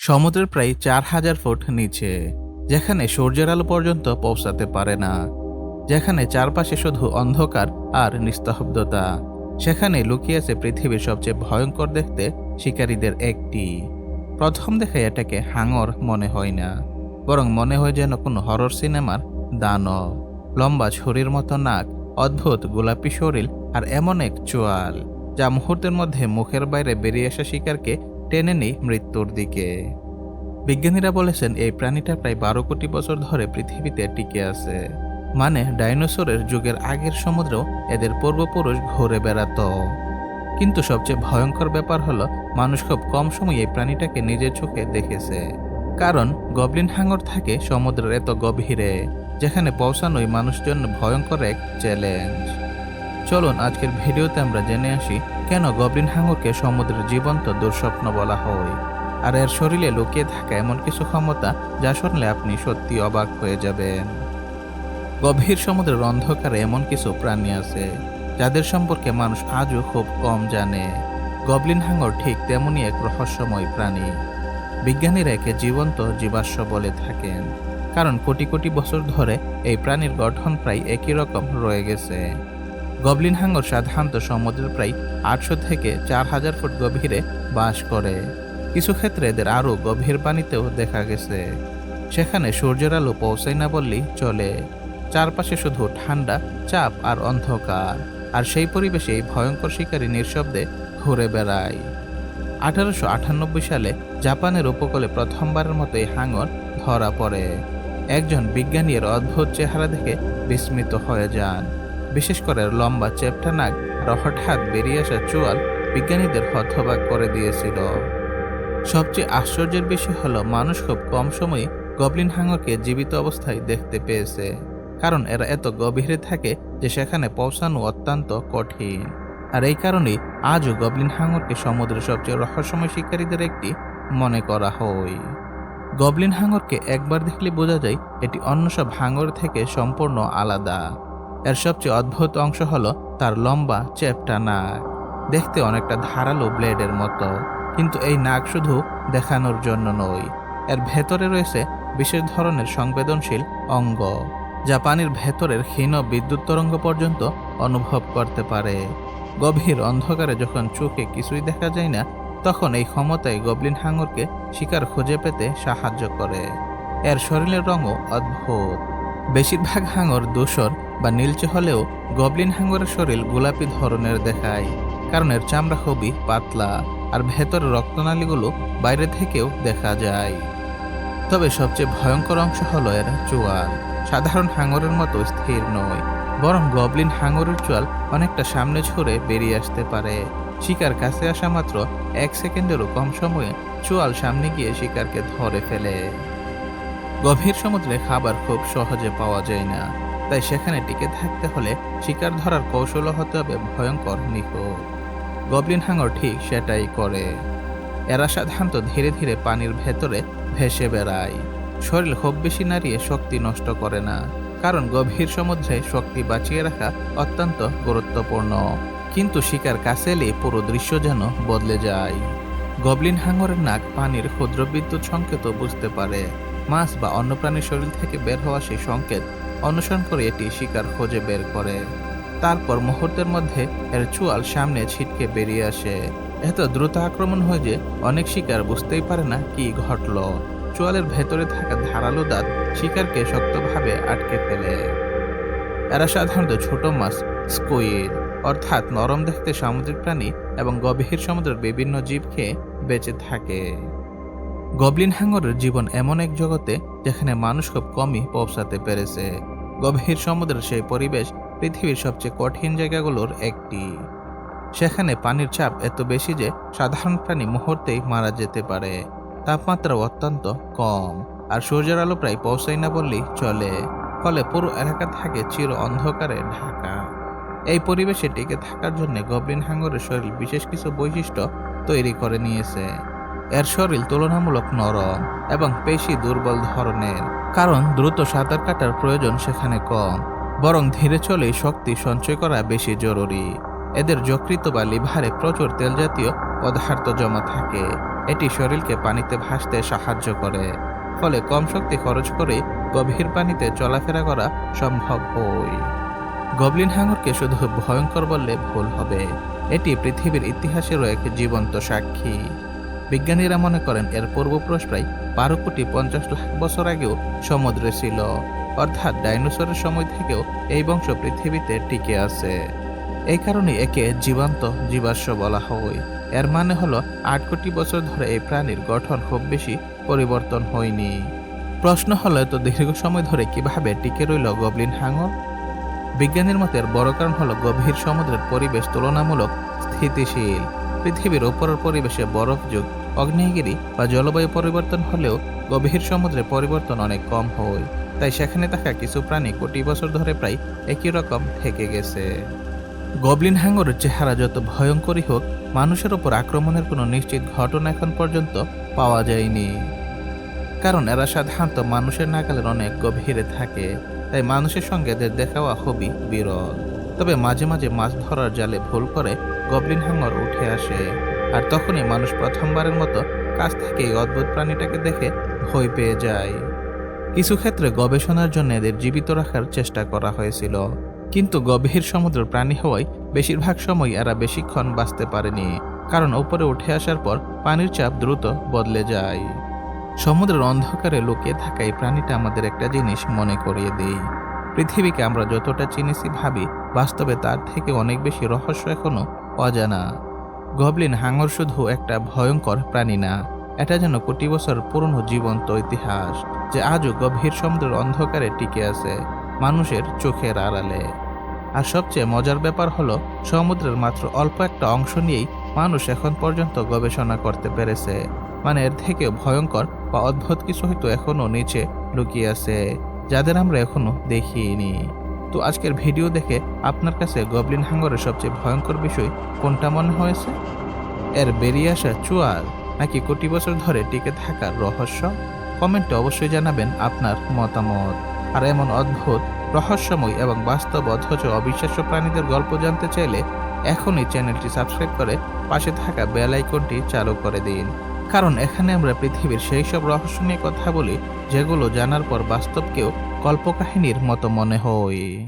সমুদ্রের প্রায় ৪,০০০ ফুট নিচে, যেখানে সূর্যের আলো পর্যন্ত পৌঁছাতে পারে না, যেখানে চারপাশে শুধু অন্ধকার আর নিস্তব্ধতা, সেখানে লুকিয়ে আছে পৃথিবীর সবচেয়ে ভয়ঙ্কর দেখতে শিকারীদের একটি। প্রথম দেখে এটাকে হাঙর মনে হয় না, বরং মনে হয় যেন কোনো হরর সিনেমার দানব। লম্বা ছুরির মতো নাক, অদ্ভুত গোলাপি শরীর আর এমন এক চোয়াল যা মুহূর্তের মধ্যে মুখের বাইরে বেরিয়ে আসা শিকারকে টেনে নেই মৃত্যুর দিকে। বিজ্ঞানীরা বলেছেন এই প্রাণীটা প্রায় ১২ কোটি বছর ধরে পৃথিবীতে টিকে আছে। মানে ডাইনোসরের যুগের আগের সমুদ্রেও এদের পূর্বপুরুষ ঘুরে বেড়াতো। কিন্তু সবচেয়ে ভয়ঙ্কর ব্যাপার হলো, মানুষ খুব কম সময় এই প্রাণীটাকে নিজের চোখে দেখেছে। কারণ গবলিন হাঙর থাকে সমুদ্রের এত গভীরে, যেখানে পৌঁছানোই মানুষের জন্য ভয়ঙ্কর এক চ্যালেঞ্জ। চলুন আজকের ভিডিওতে আমরা জেনে আসি কেন গবলিন হাঙরকে সমুদ্রের জীবন্ত দুঃস্বপ্ন বলা হয়, আর এর শরীরে লুকিয়ে থাকা এমন কিছু ক্ষমতা যা শুনলে আপনি সত্যি অবাক হয়ে যাবেন। গভীর সমুদ্রের অন্ধকারে এমন কিছু প্রাণী আছে যাদের সম্পর্কে মানুষ আজও খুব কম জানে। গবলিন হাঙর ঠিক তেমনই এক রহস্যময় প্রাণী। বিজ্ঞানীরা একে জীবন্ত জীবাশ্ম বলে থাকেন, কারণ কোটি কোটি বছর ধরে এই প্রাণীর গঠন প্রায় একই রকম রয়ে গেছে। গবলিন হাঙর সাধারণত সমুদ্রের প্রায় ৮০০ থেকে ৪,০০০ ফুট গভীরে বাস করে। কিছু ক্ষেত্রে এদের আরও গভীর পানিতেও দেখা গেছে, সেখানে সূর্যের আলো পৌঁছায় না বললেই চলে। চারপাশে শুধু ঠান্ডা, চাপ আর অন্ধকার, আর সেই পরিবেশে এই ভয়ঙ্কর শিকারী নিঃশব্দে ঘুরে বেড়ায়। ১৮৯৮ সালে জাপানের উপকূলে প্রথমবারের মতো এই হাঙর ধরা পড়ে। একজন বিজ্ঞানী এর অদ্ভুত চেহারা দেখে বিস্মিত হয়ে যান। বিশেষ করে লম্বা চ্যাপ্টা নাক আর হঠাৎ বেরিয়ে আসা চোয়াল বিজ্ঞানীদের হতবাক করে দিয়েছিল। সবচেয়ে আশ্চর্যের বিষয় হলো, মানুষ খুব কম সময়ে গবলিন হাঙরকে জীবিত অবস্থায় দেখতে পেয়েছে, কারণ এরা এত গভীরে থাকে যে সেখানে পৌঁছানো অত্যন্ত কঠিন। আর এই কারণেই আজও গবলিন হাঙরকে সমুদ্রের সবচেয়ে রহস্যময় শিকারীদের একটি মনে করা হয়। গবলিন হাঙরকে একবার দেখলে বোঝা যায় এটি অন্য সব হাঙর থেকে সম্পূর্ণ আলাদা। এর সবচেয়ে অদ্ভুত অংশ হলো তার লম্বা চ্যাপ্টা নাক। দেখতে অনেকটা ধারালো ব্লেডের মতো, কিন্তু এই নাক শুধু দেখানোর জন্য নয়, এর ভেতরে রয়েছে বিশেষ ধরনের সংবেদনশীল অঙ্গ, যা পানির ভেতরের ক্ষীণ বিদ্যুৎ তরঙ্গ পর্যন্ত অনুভব করতে পারে। গভীর অন্ধকারে যখন চোখে কিছুই দেখা যায় না, তখন এই ক্ষমতায় গবলিন হাঙরকে শিকার খুঁজে পেতে সাহায্য করে। এর শরীরের রঙও অদ্ভুত। বেশিরভাগ হাঙর ধূসর বা নীলচে হলেও গবলিন হাঙরের শরীর গোলাপি ধরনের দেখায়, কারণ এর চামড়া খুবই পাতলা আর ভেতরের রক্তনালীগুলো বাইরে থেকেও দেখা যায়। তবে সবচেয়ে ভয়ঙ্কর অংশ হলো এর চোয়াল। সাধারণ হাঙরের মতো স্থির নয়, বরং গবলিন হাঙরের চোয়াল অনেকটা সামনে ঝরে বেরিয়ে আসতে পারে। শিকার কাছে আসা মাত্র ১ সেকেন্ডেরও কম সময়ে চোয়াল সামনে গিয়ে শিকারকে ধরে ফেলে। গভীর সমুদ্রে খাবার খুব সহজে পাওয়া যায় না, তাই সেখানে টিকে থাকতে হলে শিকার ধরার কৌশল হতে হবে ভয়ঙ্কর নিখুঁত। গবলিন হাঙর ঠিক সেটাই করে। এরা সাধারণত ধীরে ধীরে পানির ভেতরে ভেসে বেড়ায়। শরীর খুব বেশি নাড়িয়ে শক্তি নষ্ট করে না, কারণ গভীর সমুদ্রে শক্তি বাঁচিয়ে রাখা অত্যন্ত গুরুত্বপূর্ণ। কিন্তু শিকার কাছে এলে পুরো দৃশ্য যেন বদলে যায়। গবলিন হাঙরের নাক পানির ক্ষুদ্র বিদ্যুৎ সংকেত বুঝতে পারে। মাছ বা অন্য প্রাণীর শরীর থেকে বের হওয়া সেই সংকেত অনুসরণ করে এটি শিকার খুঁজে বের করে। তারপর মুহূর্তের মধ্যে এর চোয়াল সামনে ছিটকে বেরিয়ে আসে। এত দ্রুত আক্রমণ হয় যে অনেক শিকার বুঝতেই পারে না কি ঘটল। চোয়ালের ভেতরে থাকা ধারালো দাঁত শিকারকে শক্তভাবে আটকে ফেলে। এরা সাধারণত ছোট মাছ, স্কুইড অর্থাৎ নরম দেখতে সামুদ্রিক প্রাণী এবং গভীর সমুদ্রের বিভিন্ন জীব খেয়ে বেঁচে থাকে। গবলিন হাঙরের জীবন এমন এক জগতে যেখানে মানুষ খুব কমই পৌঁছাতে পেরেছে। গভীর সমুদ্রের সেই পরিবেশ পৃথিবীর সবচেয়ে কঠিন জায়গাগুলোর একটি। সেখানে পানির চাপ এত বেশি যে সাধারণ প্রাণী মুহূর্তেই মারা যেতে পারে। তাপমাত্রা অত্যন্ত কম, আর সূর্যের আলো প্রায় পৌঁছায় না বললেই চলে। ফলে পুরো এলাকা থাকে চির অন্ধকারে ঢাকা। এই পরিবেশে টিকে থাকার জন্য গবলিন হাঙরের শরীর বিশেষ কিছু বৈশিষ্ট্য তৈরি করে নিয়েছে। এর শরীর তুলনামূলক নরম এবং পেশি দুর্বল ধরনের, কারণ দ্রুত সাঁতার কাটার প্রয়োজন সেখানে কম, বরং ধীরে চলেই শক্তি সঞ্চয় করা বেশি জরুরি। এদের যকৃৎ বা লিভারে প্রচুর তেল জাতীয় পদার্থ জমা থাকে, এটি শরীরকে পানিতে ভাসতে সাহায্য করে, ফলে কম শক্তি খরচ করে গভীর পানিতে চলাফেরা করা সম্ভব হয়। গবলিন হাঙরকে শুধু ভয়ঙ্কর বললে ভুল হবে, এটি পৃথিবীর ইতিহাসেরও এক জীবন্ত সাক্ষী। বিজ্ঞানীরা মনে করেন এর পূর্বপুরুষ প্রায় 12,50,00,000 বছর আগেও সমুদ্রে ছিল, অর্থাৎ ডাইনোসরের সময় থেকেও এই বংশ পৃথিবীতে টিকে আছে। এই কারণে একে জীবন্ত জীবাশ্ম বলা হয়। এর মানে হলো 8 কোটি বছর ধরে এই প্রাণীর গঠন খুব বেশি পরিবর্তন হয়নি। প্রশ্ন হলো, এত দীর্ঘ সময় ধরে কিভাবে টিকে রইল গবলিন হাঙর? বিজ্ঞানীর মতে এর বড় কারণ হলো গভীর সমুদ্রের পরিবেশ তুলনামূলক স্থিতিশীল। পৃথিবীর উপরের পরিবেশে বরফ যুগ, আগ্নেয়গিরি বা জলবায়ু পরিবর্তন হলেও গভীর সমুদ্রে পরিবর্তন অনেক কম হয়। তাই সেখানে থাকা কিছু প্রাণী কোটি বছর ধরে প্রায় একই রকম থেকে গেছে। গবলিন হাঙরের চেহারা যত ভয়ঙ্করই হোক, মানুষের ওপর আক্রমণের কোনো নিশ্চিত ঘটনা এখন পর্যন্ত পাওয়া যায়নি। কারণ এরা সাধারণত মানুষের নাগালের অনেক গভীরে থাকে, তাই মানুষের সঙ্গে এদের দেখাওয়া খুবই বিরল। তবে মাঝে মাঝে মাছ ধরার জালে ভুল করে গবলিন হাঙর উঠে আসে, আর তখনই মানুষ প্রথমবারের মতো কাছ থেকে এই অদ্ভুত প্রাণীটাকে দেখে ভয় পেয়ে যায়। কিছু ক্ষেত্রে গবেষণার জন্য এদের জীবিত রাখার চেষ্টা করা হয়েছিল, কিন্তু গভীর সমুদ্রের প্রাণী হওয়ায় বেশিরভাগ সময় এরা বেশিক্ষণ বাঁচতে পারেনি, কারণ উপরে উঠে আসার পর পানির চাপ দ্রুত বদলে যায়। সমুদ্রের অন্ধকারে লুকিয়ে থাকা এই প্রাণীটা আমাদের একটা জিনিস মনে করিয়ে দেয়, পৃথিবীকে আমরা যতটা চিনেছি ভাবি, বাস্তবে তার থেকে অনেক বেশি রহস্য এখনো অজানা। গবলিন হাঙর শুধু একটা ভয়ঙ্কর প্রাণী না, এটা যেন কোটি বছর পুরনো জীবন্ত ইতিহাস, যে আজও গভীর সমুদ্রের অন্ধকারে টিকে আছে মানুষের চোখের আড়ালে। আর সবচেয়ে মজার ব্যাপার হলো, সমুদ্রের মাত্র অল্প একটা অংশ নিয়েই মানুষ এখন পর্যন্ত গবেষণা করতে পেরেছে। মানে এর থেকেও ভয়ঙ্কর বা অদ্ভুত কিছু হয়তো এখনো নিচে লুকিয়ে আছে, যাদের আমরা এখনো দেখিনি। তো আজকের ভিডিও দেখে আপনার কাছে গবলিন হাঙরের সবচেয়ে ভয়ঙ্কর বিষয় কোনটা মনে হয়েছে? এর বেরিয়ে আসা চুয়ার, নাকি কোটি বছর ধরে টিকে থাকার রহস্য? কমেন্টে অবশ্যই জানাবেন আপনার মতামত। আর এমন অদ্ভুত, রহস্যময় এবং বাস্তব অথচ অবিশ্বাস্য প্রাণীদের গল্প জানতে চাইলে এখনই চ্যানেলটি সাবস্ক্রাইব করে পাশে থাকা বেল আইকনটি চালু করে দিন, কারণ এখানে আমরা পৃথিবীর সেই সব রহস্য নিয়ে কথা বলি যেগুলো জানার পর বাস্তবকেও কল্পকাহিনীর মতো মনে হয়।